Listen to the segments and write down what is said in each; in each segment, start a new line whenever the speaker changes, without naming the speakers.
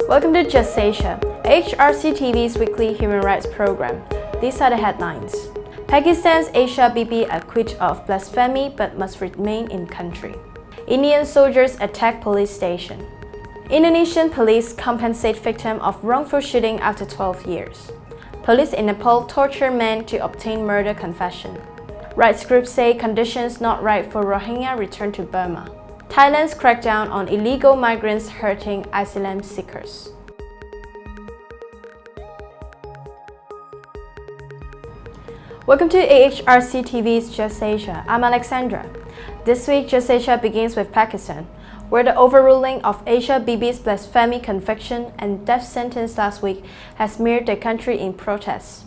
Welcome to Just Asia, HRC TV's weekly human rights program. These are the headlines. Pakistan's Asia Bibi acquitted of blasphemy but must remain in country. Indian soldiers attack police station. Indonesian police compensate victim of wrongful shooting after 12 years. Police in Nepal torture men to obtain murder confession. Rights groups say conditions not right for Rohingya return to Burma. Thailand's crackdown on illegal migrants hurting asylum seekers. Welcome to AHRC TV's Just Asia. I'm Alexandra. This week, Just Asia begins with Pakistan, where the overruling of Asia Bibi's blasphemy conviction and death sentence last week has mired the country in protests.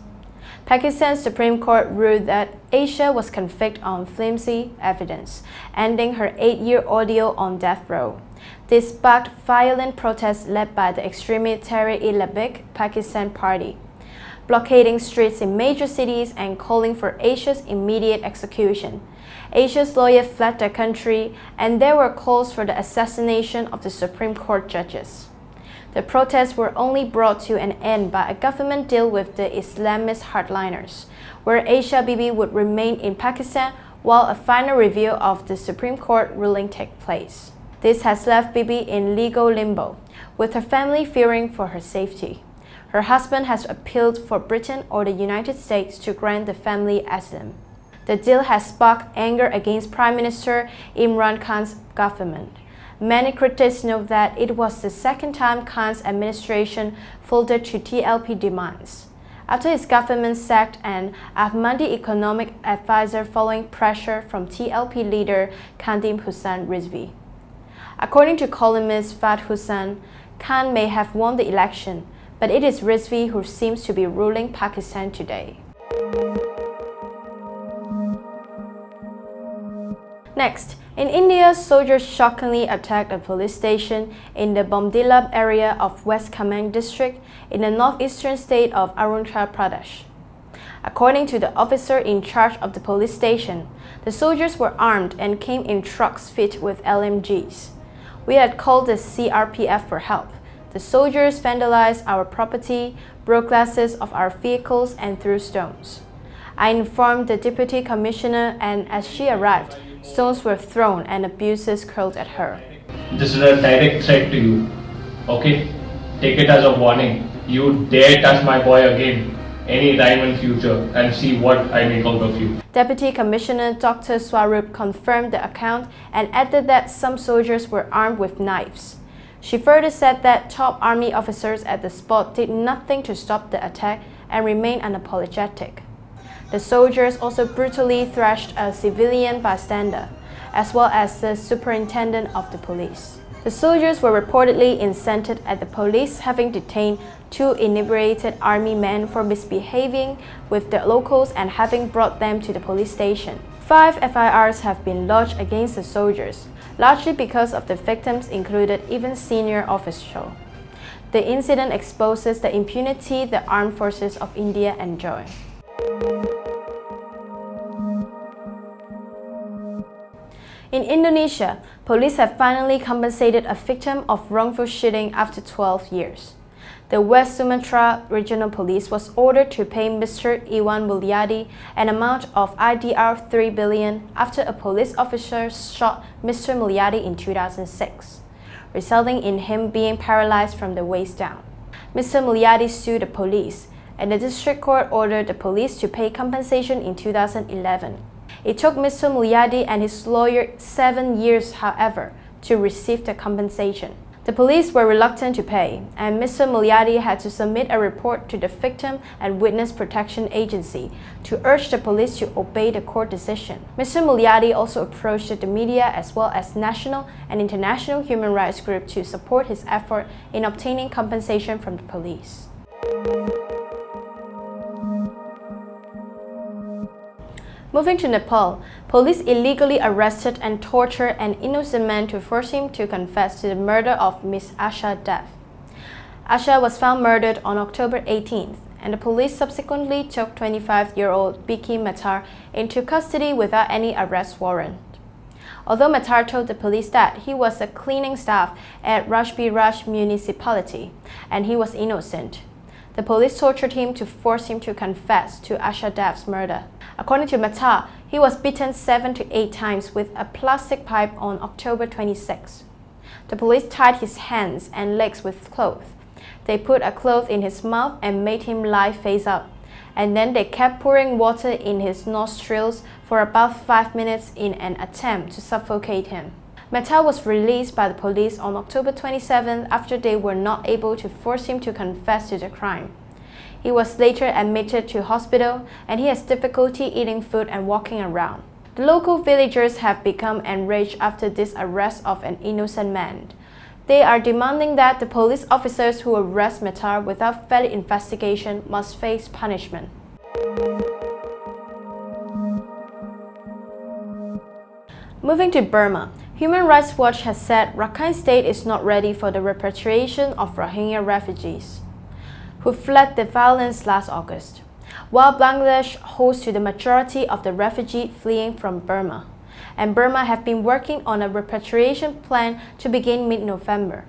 Pakistan's Supreme Court ruled that Asia was convicted on flimsy evidence, ending her 8-year ordeal on death row. This sparked violent protests led by the extremist Tehreek-e-Labbaik Pakistan Party, blockading streets in major cities and calling for Asia's immediate execution. Asia's lawyers fled the country, and there were calls for the assassination of the Supreme Court judges. The protests were only brought to an end by a government deal with the Islamist hardliners, where Asia Bibi would remain in Pakistan while a final review of the Supreme Court ruling takes place. This has left Bibi in legal limbo, with her family fearing for her safety. Her husband has appealed for Britain or the United States to grant the family asylum. The deal has sparked anger against Prime Minister Imran Khan's government. Many critics note that it was the second time Khan's administration folded to TLP demands, after his government sacked an Ahmadi economic advisor following pressure from TLP leader Khadim Hussain Rizvi. According to columnist Fahd Hussain, Khan may have won the election, but it is Rizvi who seems to be ruling Pakistan today. Next, in India, soldiers shockingly attacked a police station in the Bomdila area of West Kameng district in the northeastern state of Arunachal Pradesh. According to the officer in charge of the police station, the soldiers were armed and came in trucks fitted with LMGs. We had called the CRPF for help. The soldiers vandalized our property, broke glasses of our vehicles, and threw stones. I informed the deputy commissioner, and as she arrived, stones were thrown and abusers hurled at her.
This is a direct threat to you. Okay? Take it as a warning. You dare touch my boy again any time in future and see what I make out of you.
Deputy Commissioner Dr. Swarup confirmed the account and added that some soldiers were armed with knives. She further said that top army officers at the spot did nothing to stop the attack and remained unapologetic. The soldiers also brutally thrashed a civilian bystander, as well as the superintendent of the police. The soldiers were reportedly incensed at the police having detained 2 inebriated army men for misbehaving with the locals and having brought them to the police station. 5 FIRs have been lodged against the soldiers, largely because of the victims included even senior officials. The incident exposes the impunity the armed forces of India enjoy. In Indonesia, police have finally compensated a victim of wrongful shooting after 12 years. The West Sumatra Regional Police was ordered to pay Mr. Iwan Mulyadi an amount of IDR 3 billion after a police officer shot Mr. Mulyadi in 2006, resulting in him being paralyzed from the waist down. Mr. Mulyadi sued the police, and the district court ordered the police to pay compensation in 2011. It took Mr. Mulyadi and his lawyer 7 years, however, to receive the compensation. The police were reluctant to pay, and Mr. Mulyadi had to submit a report to the Victim and Witness Protection Agency to urge the police to obey the court decision. Mr. Mulyadi also approached the media as well as national and international human rights groups to support his effort in obtaining compensation from the police. Moving to Nepal, police illegally arrested and tortured an innocent man to force him to confess to the murder of Miss Asha's death. Asha was found murdered on October 18th, and the police subsequently took 25-year-old Biki Matar into custody without any arrest warrant. although Matar told the police that he was a cleaning staff at Rajbiraj municipality and he was innocent. The police tortured him to force him to confess to Asha Dev's murder. According to Matar, he was beaten 7 to 8 times with a plastic pipe on October 26. The police tied his hands and legs with cloth. They put a cloth in his mouth and made him lie face up, and then they kept pouring water in his nostrils for about 5 minutes in an attempt to suffocate him. Matar was released by the police on October 27 after they were not able to force him to confess to the crime. He was later admitted to hospital and he has difficulty eating food and walking around. The local villagers have become enraged after this arrest of an innocent man. They are demanding that the police officers who arrest Matar without fair investigation must face punishment. Moving to Burma, Human Rights Watch has said Rakhine State is not ready for the repatriation of Rohingya refugees who fled the violence last August, while Bangladesh hosts to the majority of the refugees fleeing from Burma, and Burma have been working on a repatriation plan to begin mid-November.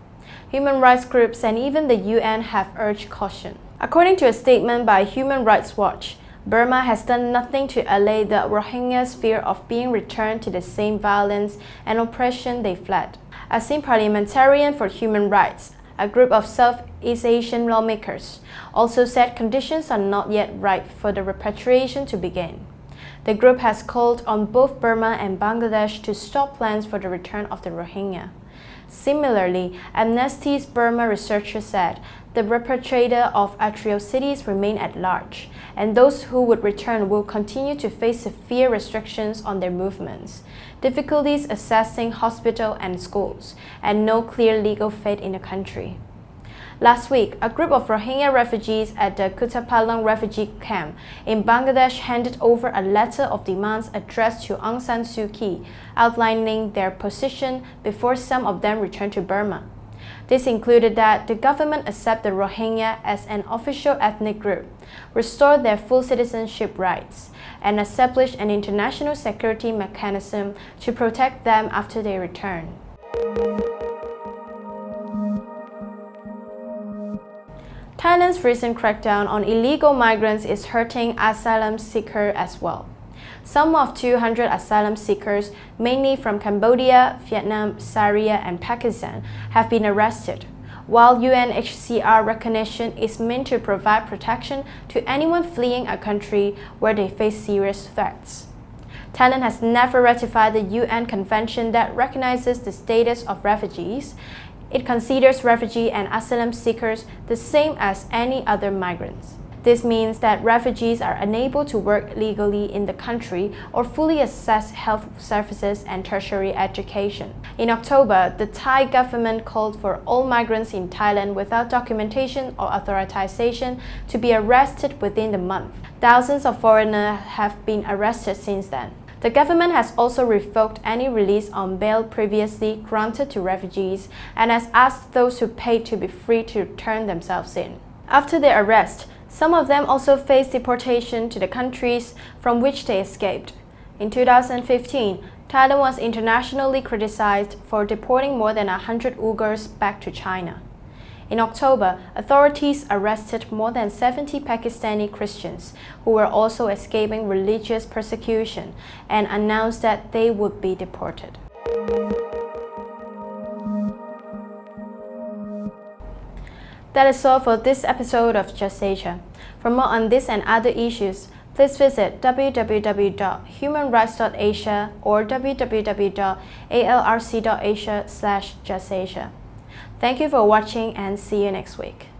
Human rights groups and even the UN have urged caution. According to a statement by Human Rights Watch, Burma has done nothing to allay the Rohingyas' fear of being returned to the same violence and oppression they fled. A senior parliamentarian for human rights, a group of Southeast Asian lawmakers, also said conditions are not yet ripe for the repatriation to begin. The group has called on both Burma and Bangladesh to stop plans for the return of the Rohingya. Similarly, Amnesty's Burma researchers said the repatriated of atrocities remain at large, and those who would return will continue to face severe restrictions on their movements, difficulties accessing hospitals and schools, and no clear legal fate in the country. Last week, a group of Rohingya refugees at the Kutupalong refugee camp in Bangladesh handed over a letter of demands addressed to Aung San Suu Kyi, outlining their position before some of them returned to Burma. This included that the government accept the Rohingya as an official ethnic group, restore their full citizenship rights, and establish an international security mechanism to protect them after they return. Thailand's recent crackdown on illegal migrants is hurting asylum seekers as well. Some of 200 asylum seekers, mainly from Cambodia, Vietnam, Syria, and Pakistan, have been arrested, while UNHCR recognition is meant to provide protection to anyone fleeing a country where they face serious threats. Thailand has never ratified the UN Convention that recognizes the status of refugees. It considers refugee and asylum seekers the same as any other migrants. This means that refugees are unable to work legally in the country or fully access health services and tertiary education. In October, the Thai government called for all migrants in Thailand without documentation or authorization to be arrested within the month. Thousands of foreigners have been arrested since then. The government has also revoked any release on bail previously granted to refugees and has asked those who paid to be free to turn themselves in. After their arrest, some of them also face deportation to the countries from which they escaped. In 2015, Thailand was internationally criticized for deporting more than 100 Uyghurs back to China. In October, authorities arrested more than 70 Pakistani Christians who were also escaping religious persecution and announced that they would be deported. That is all for this episode of Just Asia. For more on this and other issues, please visit www.humanrights.asia or www.alrc.asia/justasia. Thank you for watching and see you next week.